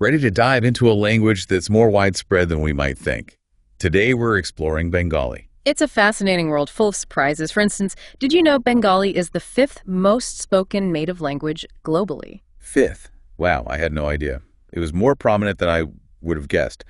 ready to dive into a language that's more widespread than we might think. Today we're exploring Bengali. It's a fascinating world full of surprises. For instance, did you know Bengali is the fifth most spoken native language globally? Fifth. Wow, I had no idea. It was more prominent than I would have guessed.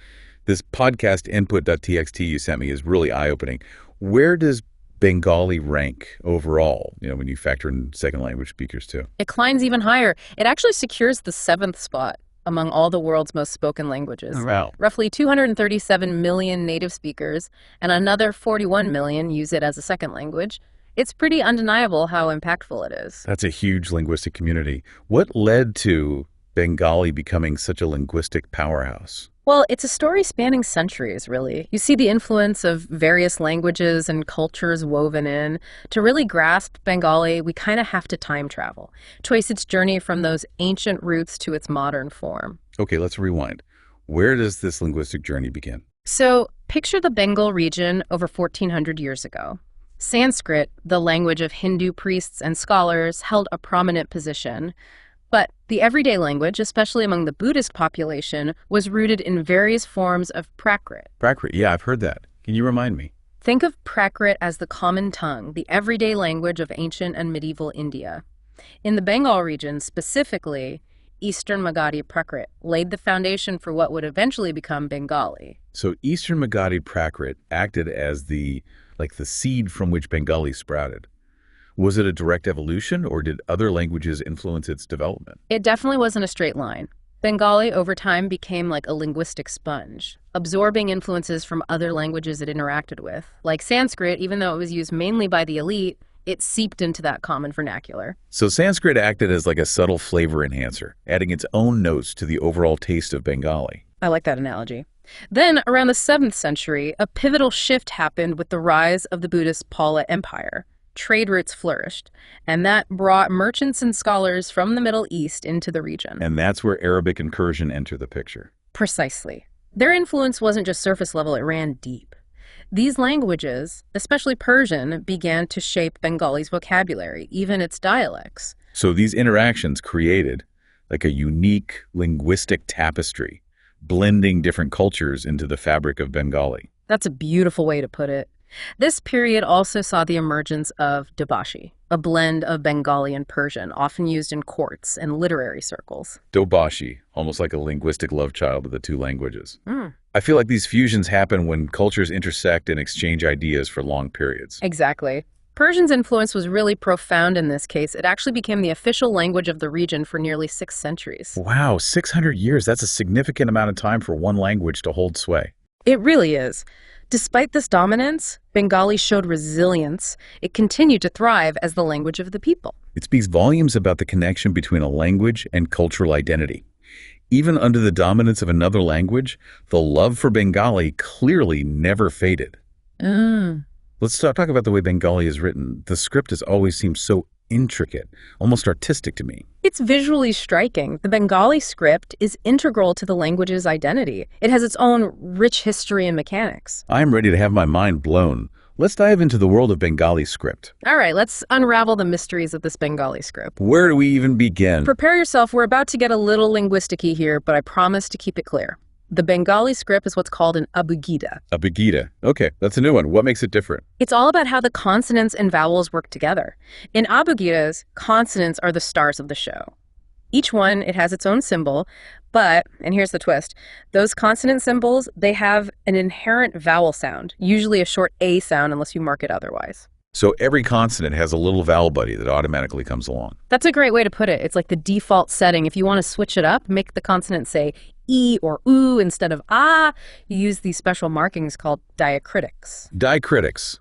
This podcast input.txt you sent me is really eye-opening. Where does Bengali rank overall, when you factor in second language speakers too? It climbs even higher. It actually secures the seventh spot among all the world's most spoken languages. Oh, wow. Roughly 237 million native speakers and another 41 million use it as a second language. It's pretty undeniable how impactful it is. That's a huge linguistic community. What led to Bengali becoming such a linguistic powerhouse? Well, it's a story spanning centuries, really. You see the influence of various languages and cultures woven in. To really grasp Bengali, we kind of have to time travel, trace its journey from those ancient roots to its modern form. Okay, let's rewind. Where does this linguistic journey begin? So, picture the Bengal region over 1,400 years ago. Sanskrit, the language of Hindu priests and scholars, held a prominent position. But the everyday language, especially among the Buddhist population, was rooted in various forms of Prakrit. Prakrit, yeah, I've heard that. Can you remind me? Think of Prakrit as the common tongue, the everyday language of ancient and medieval India. In the Bengal region, specifically, Eastern Magadhi Prakrit laid the foundation for what would eventually become Bengali. So Eastern Magadhi Prakrit acted as the seed from which Bengali sprouted. Was it a direct evolution, or did other languages influence its development? It definitely wasn't a straight line. Bengali, over time, became like a linguistic sponge, absorbing influences from other languages it interacted with. Like Sanskrit, even though it was used mainly by the elite, it seeped into that common vernacular. So Sanskrit acted as like a subtle flavor enhancer, adding its own notes to the overall taste of Bengali. I like that analogy. Then, around the 7th century, a pivotal shift happened with the rise of the Buddhist Pala Empire. Trade routes flourished, and that brought merchants and scholars from the Middle East into the region. And that's where Arabic and Persian enter the picture. Precisely. Their influence wasn't just surface level, it ran deep. These languages, especially Persian, began to shape Bengali's vocabulary, even its dialects. So these interactions created like a unique linguistic tapestry, blending different cultures into the fabric of Bengali. That's a beautiful way to put it. This period also saw the emergence of Dobashi, a blend of Bengali and Persian, often used in courts and literary circles. Dobashi, almost like a linguistic love child of the two languages. I feel like these fusions happen when cultures intersect and exchange ideas for long periods. Exactly. Persian's influence was really profound in this case. It actually became the official language of the region for nearly 6 centuries. Wow, 600 years. That's a significant amount of time for one language to hold sway. It really is. Despite this dominance, Bengali showed resilience. It continued to thrive as the language of the people. It speaks volumes about the connection between a language and cultural identity. Even under the dominance of another language, the love for Bengali clearly never faded. Let's talk about the way Bengali is written. The script has always seemed so intricate, almost artistic to me. It's visually striking. The Bengali script is integral to the language's identity. It has its own rich history and mechanics. I'm ready to have my mind blown. Let's dive into the world of Bengali script. All right, let's unravel the mysteries of this Bengali script. Where do we even begin? Prepare yourself. We're about to get a little linguistic-y here, but I promise to keep it clear. The Bengali script is what's called an abugida. Abugida. Okay, that's a new one. What makes it different? It's all about how the consonants and vowels work together. In abugidas, consonants are the stars of the show. Each one, it has its own symbol, but, and here's the twist, those consonant symbols, they have an inherent vowel sound, usually a short A sound unless you mark it otherwise. So every consonant has a little vowel buddy that automatically comes along. That's a great way to put it. It's like the default setting. If you want to switch it up, make the consonant say E or oo instead of ah, you use these special markings called diacritics. Diacritics.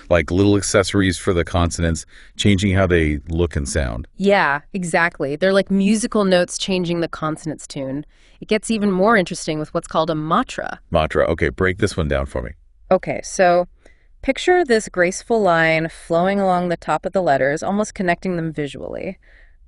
Like little accessories for the consonants, changing how they look and sound. Yeah, exactly. They're like musical notes changing the consonant's tune. It gets even more interesting with what's called a matra. Matra. Okay, break this one down for me. Okay, so picture this graceful line flowing along the top of the letters, almost connecting them visually.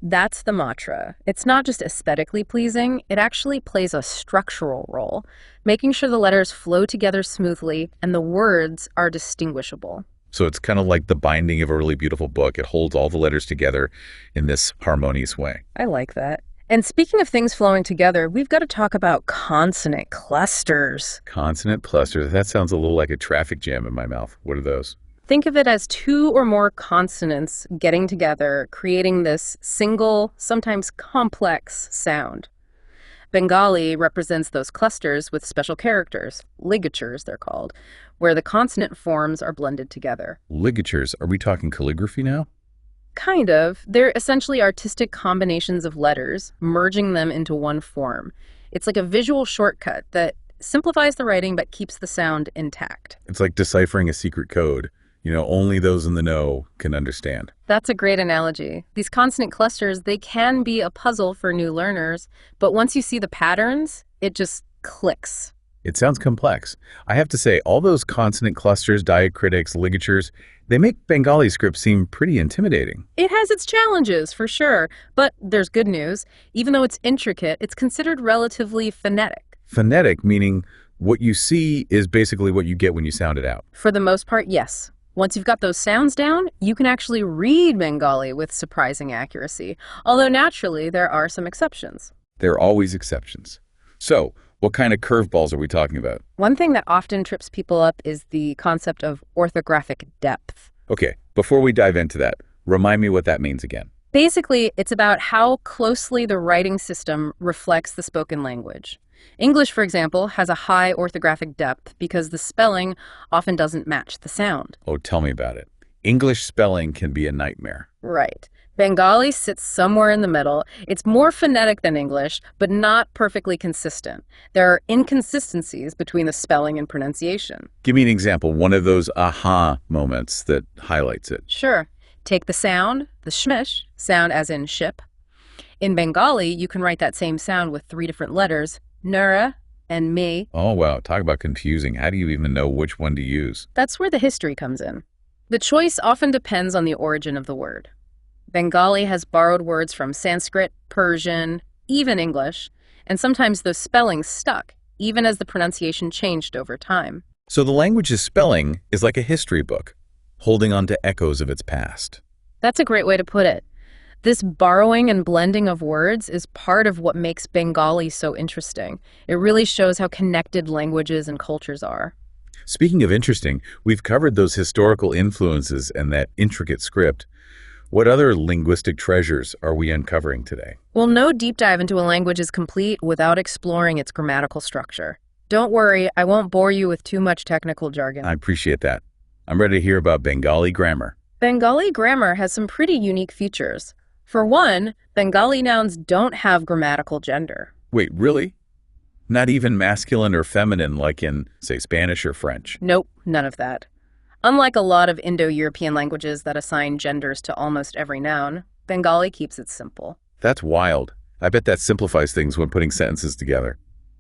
That's the matra. It's not just aesthetically pleasing, it actually plays a structural role, making sure the letters flow together smoothly and the words are distinguishable. So it's kind of like the binding of a really beautiful book. It holds all the letters together in this harmonious way. I like that. And speaking of things flowing together, we've got to talk about consonant clusters. Consonant clusters. That sounds a little like a traffic jam in my mouth. What are those? Think of it as two or more consonants getting together, creating this single, sometimes complex sound. Bengali represents those clusters with special characters, ligatures they're called, where the consonant forms are blended together. Ligatures. Are we talking calligraphy now? Kind of. They're essentially artistic combinations of letters, merging them into one form. It's like a visual shortcut that simplifies the writing but keeps the sound intact. It's like deciphering a secret code. Only those in the know can understand. That's a great analogy. These consonant clusters, they can be a puzzle for new learners, but once you see the patterns, it just clicks. It sounds complex. I have to say, all those consonant clusters, diacritics, ligatures, they make Bengali script seem pretty intimidating. It has its challenges, for sure, but there's good news. Even though it's intricate, it's considered relatively phonetic. Phonetic, meaning what you see is basically what you get when you sound it out. For the most part, yes. Once you've got those sounds down, you can actually read Bengali with surprising accuracy, although naturally there are some exceptions. There are always exceptions. So, what kind of curveballs are we talking about? One thing that often trips people up is the concept of orthographic depth. Okay, before we dive into that, remind me what that means again. Basically, it's about how closely the writing system reflects the spoken language. English, for example, has a high orthographic depth because the spelling often doesn't match the sound. Oh, tell me about it. English spelling can be a nightmare. Right. Bengali sits somewhere in the middle. It's more phonetic than English, but not perfectly consistent. There are inconsistencies between the spelling and pronunciation. Give me an example, one of those aha moments that highlights it. Sure. Take the sound, the shmish, sound as in ship. In Bengali, you can write that same sound with 3 different letters, Nura and me. Oh, wow. Talk about confusing. How do you even know which one to use? That's where the history comes in. The choice often depends on the origin of the word. Bengali has borrowed words from Sanskrit, Persian, even English, and sometimes those spellings stuck, even as the pronunciation changed over time. So the language's spelling is like a history book, holding on to echoes of its past. That's a great way to put it. This borrowing and blending of words is part of what makes Bengali so interesting. It really shows how connected languages and cultures are. Speaking of interesting, we've covered those historical influences and that intricate script. What other linguistic treasures are we uncovering today? Well, no deep dive into a language is complete without exploring its grammatical structure. Don't worry, I won't bore you with too much technical jargon. I appreciate that. I'm ready to hear about Bengali grammar. Bengali grammar has some pretty unique features. For one, Bengali nouns don't have grammatical gender. Wait, really? Not even masculine or feminine like in, say, Spanish or French? Nope, none of that. Unlike a lot of Indo-European languages that assign genders to almost every noun, Bengali keeps it simple. That's wild. I bet that simplifies things when putting sentences together.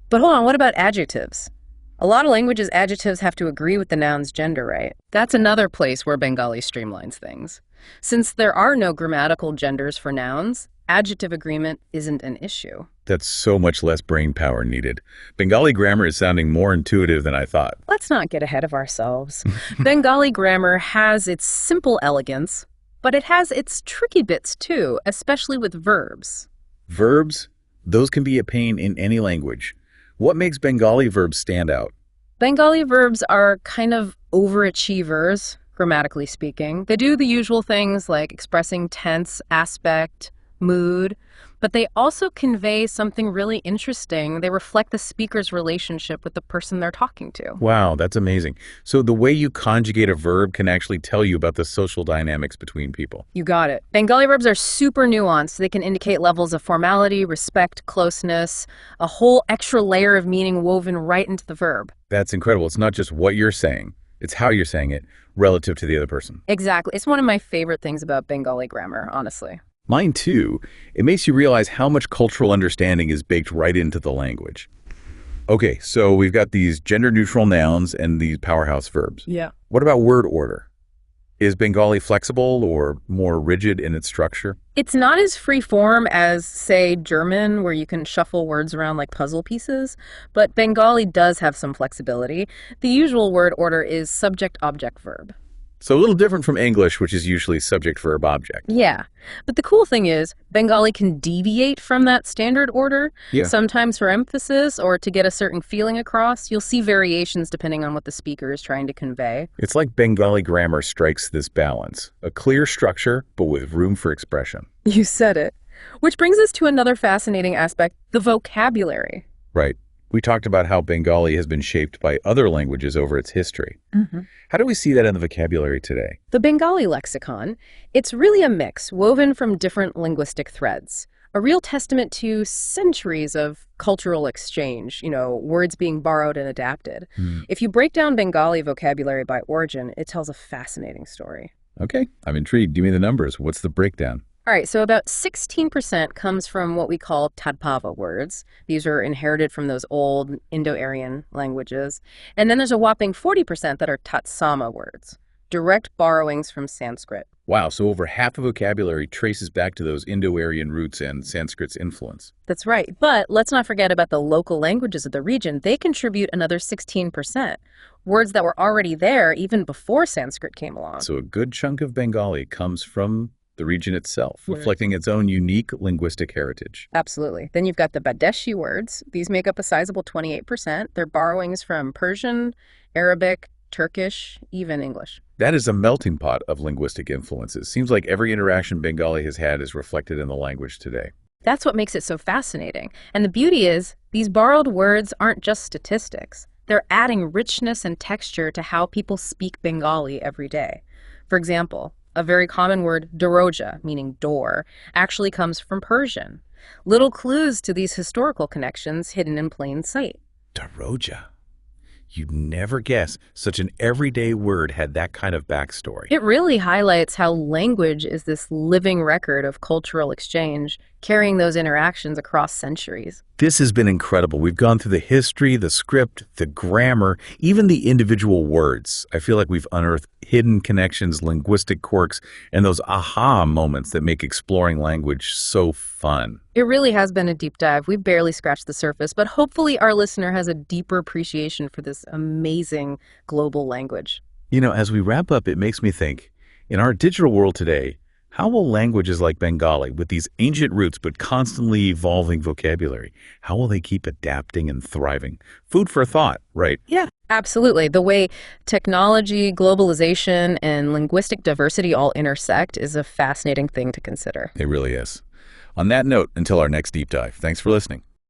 But hold on, what about adjectives? A lot of languages, adjectives have to agree with the noun's gender, right? That's another place where Bengali streamlines things. Since there are no grammatical genders for nouns, adjective agreement isn't an issue. That's so much less brain power needed. Bengali grammar is sounding more intuitive than I thought. Let's not get ahead of ourselves. Bengali grammar has its simple elegance, but it has its tricky bits too, especially with verbs. Verbs? Those can be a pain in any language. What makes Bengali verbs stand out? Bengali verbs are kind of overachievers, grammatically speaking. They do the usual things like expressing tense, aspect, mood, but they also convey something really interesting. They reflect the speaker's relationship with the person they're talking to. Wow, that's amazing. So the way you conjugate a verb can actually tell you about the social dynamics between people. You got it. Bengali verbs are super nuanced. They can indicate levels of formality, respect, closeness, a whole extra layer of meaning woven right into the verb. That's incredible. It's not just what you're saying, it's how you're saying it relative to the other person. Exactly. It's one of my favorite things about Bengali grammar, honestly. Mine too. It makes you realize how much cultural understanding is baked right into the language. Okay, so we've got these gender-neutral nouns and these powerhouse verbs. Yeah. What about word order? Is Bengali flexible or more rigid in its structure? It's not as free form as, say, German, where you can shuffle words around like puzzle pieces, but Bengali does have some flexibility. The usual word order is subject-object-verb. So a little different from English, which is usually subject-verb-object. Yeah, but the cool thing is Bengali can deviate from that standard order. Yeah. Sometimes for emphasis or to get a certain feeling across, you'll see variations depending on what the speaker is trying to convey. It's like Bengali grammar strikes this balance. A clear structure, but with room for expression. You said it. Which brings us to another fascinating aspect, the vocabulary. Right. We talked about how Bengali has been shaped by other languages over its history. How do we see that in the vocabulary today? The Bengali lexicon, it's really a mix woven from different linguistic threads, a real testament to centuries of cultural exchange, words being borrowed and adapted. If you break down Bengali vocabulary by origin, it tells a fascinating story. Okay, I'm intrigued. Give me the numbers. What's the breakdown? All right, so about 16% comes from what we call Tadpava words. These are inherited from those old Indo-Aryan languages. And then there's a whopping 40% that are Tatsama words, direct borrowings from Sanskrit. Wow, so over half the vocabulary traces back to those Indo-Aryan roots and Sanskrit's influence. That's right, but let's not forget about the local languages of the region. They contribute another 16%, words that were already there even before Sanskrit came along. So a good chunk of Bengali comes from the region itself, Right. reflecting its own unique linguistic heritage. Absolutely. Then you've got the Badeshi words. These make up a sizable 28%. They're borrowings from Persian, Arabic, Turkish, even English. That is a melting pot of linguistic influences. Seems like every interaction Bengali has had is reflected in the language today. That's what makes it so fascinating. And the beauty is, these borrowed words aren't just statistics. They're adding richness and texture to how people speak Bengali every day. For example, a very common word, doroja, meaning door, actually comes from Persian. Little clues to these historical connections hidden in plain sight. Daroja. You'd never guess such an everyday word had that kind of backstory. It really highlights how language is this living record of cultural exchange, carrying those interactions across centuries. This has been incredible. We've gone through the history, the script, the grammar, even the individual words. I feel like we've unearthed hidden connections, linguistic quirks, and those aha moments that make exploring language so fun. It really has been a deep dive. We've barely scratched the surface, but hopefully our listener has a deeper appreciation for this amazing global language. As we wrap up, it makes me think, in our digital world today, how will languages like Bengali, with these ancient roots but constantly evolving vocabulary, how will they keep adapting and thriving? Food for thought, right? Yeah, absolutely. The way technology, globalization, and linguistic diversity all intersect is a fascinating thing to consider. It really is. On that note, until our next deep dive, thanks for listening.